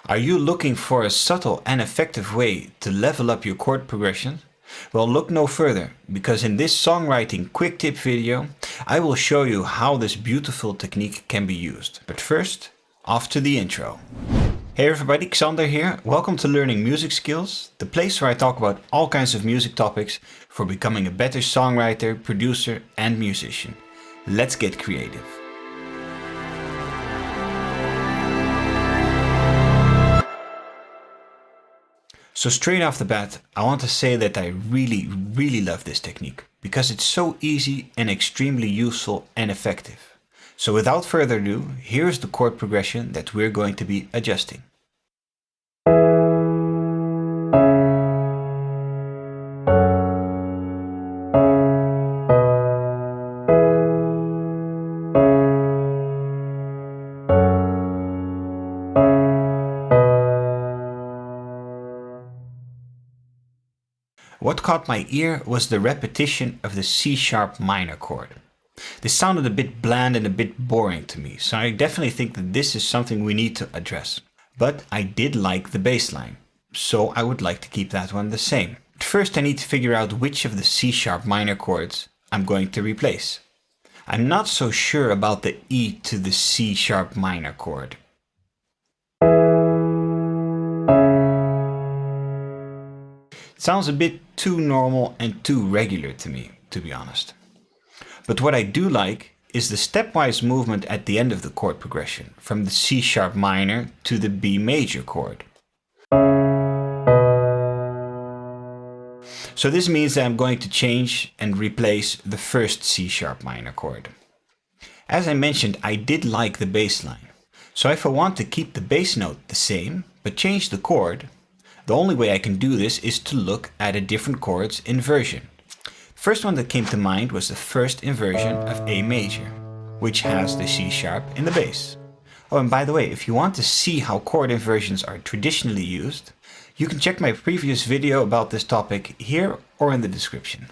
Are you looking for a subtle and effective way to level up your chord progression? Well, look no further, because in this songwriting quick tip video, I will show you how this beautiful technique can be used. But first, off to the intro. Hey everybody, Xander here. Welcome to Learning Music Skills, the place where I talk about all kinds of music topics for becoming a better songwriter, producer, and musician. Let's get creative. So straight off the bat, I want to say that I really love this technique because it's so easy and extremely useful and effective. So without further ado, here's the chord progression that we're going to be adjusting. What caught my ear was the repetition of the C sharp minor chord. This sounded a bit bland and a bit boring to me, so I definitely think that this is something we need to address. But I did like the bass line, so I would like to keep that one the same. But first I need to figure out which of the C sharp minor chords I'm going to replace. I'm not so sure about the E to the C sharp minor chord. It sounds a bit too normal and too regular to me, to be honest. But what I do like is the stepwise movement at the end of the chord progression, from the C sharp minor to the B major chord. So this means that I'm going to change and replace the first C sharp minor chord. As I mentioned, I did like the bass line. So if I want to keep the bass note the same, but change the chord, the only way I can do this is to look at a different chord's inversion. The first one that came to mind was the first inversion of A major, which has the C sharp in the bass. Oh, and by the way, if you want to see how chord inversions are traditionally used, you can check my previous video about this topic here or in the description.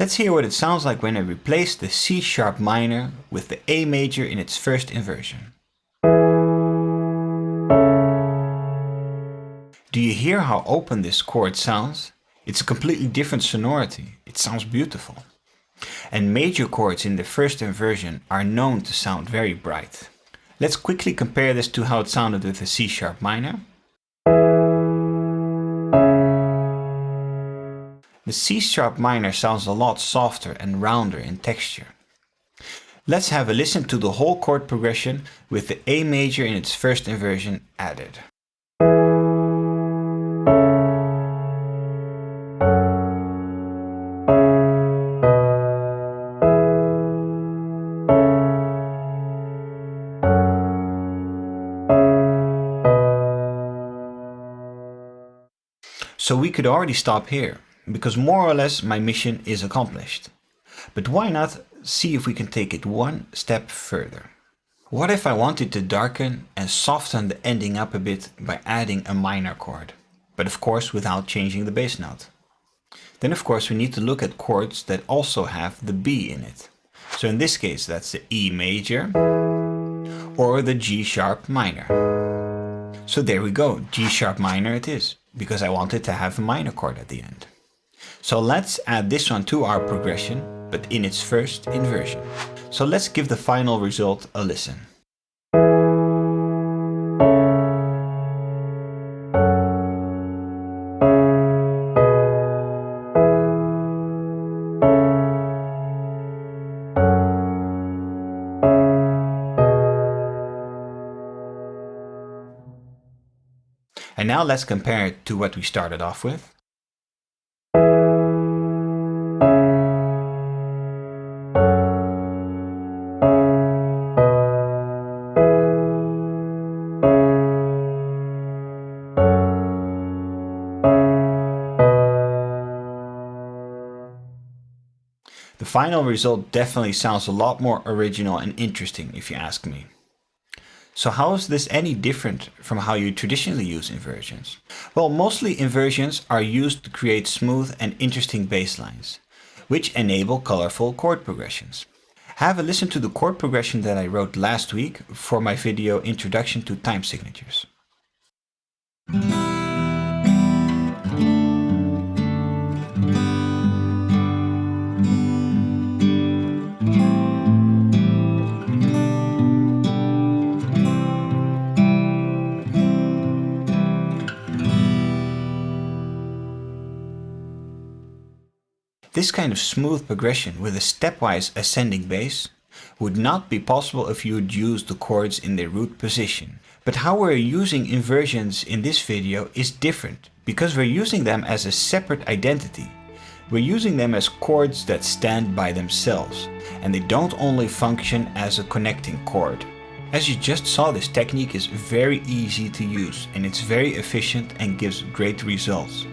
Let's hear what it sounds like when I replace the C sharp minor with the A major in its first inversion. Do you hear how open this chord sounds? It's a completely different sonority. It sounds beautiful. And major chords in the first inversion are known to sound very bright. Let's quickly compare this to how it sounded with the C sharp minor. The C sharp minor sounds a lot softer and rounder in texture. Let's have a listen to the whole chord progression with the A major in its first inversion added. So we could already stop here, because more or less my mission is accomplished. But why not see if we can take it one step further? What if I wanted to darken and soften the ending up a bit by adding a minor chord, but of course without changing the bass note? Then of course we need to look at chords that also have the B in it. So in this case that's the E major or the G sharp minor. So there we go, G sharp minor it is, because I wanted to have a minor chord at the end. So let's add this one to our progression, but in its first inversion. So let's give the final result a listen. And now let's compare it to what we started off with. The final result definitely sounds a lot more original and interesting, if you ask me. So how is this any different from how you traditionally use inversions? Well, mostly inversions are used to create smooth and interesting bass lines, which enable colorful chord progressions. Have a listen to the chord progression that I wrote last week for my video Introduction to Time Signatures. This kind of smooth progression with a stepwise ascending bass would not be possible if you would use the chords in their root position. But how we're using inversions in this video is different, because we're using them as a separate identity. We're using them as chords that stand by themselves, and they don't only function as a connecting chord. As you just saw, this technique is very easy to use, and it's very efficient and gives great results.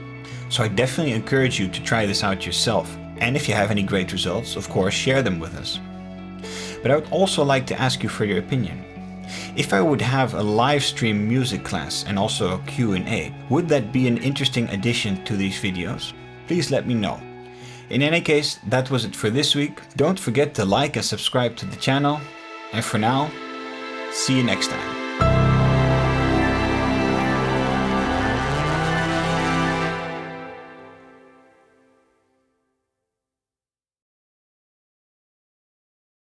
So I definitely encourage you to try this out yourself. And if you have any great results, of course, share them with us. But I would also like to ask you for your opinion. If I would have a live stream music class and also a Q&A, would that be an interesting addition to these videos? Please let me know. In any case, that was it for this week. Don't forget to like and subscribe to the channel. And for now, see you next time.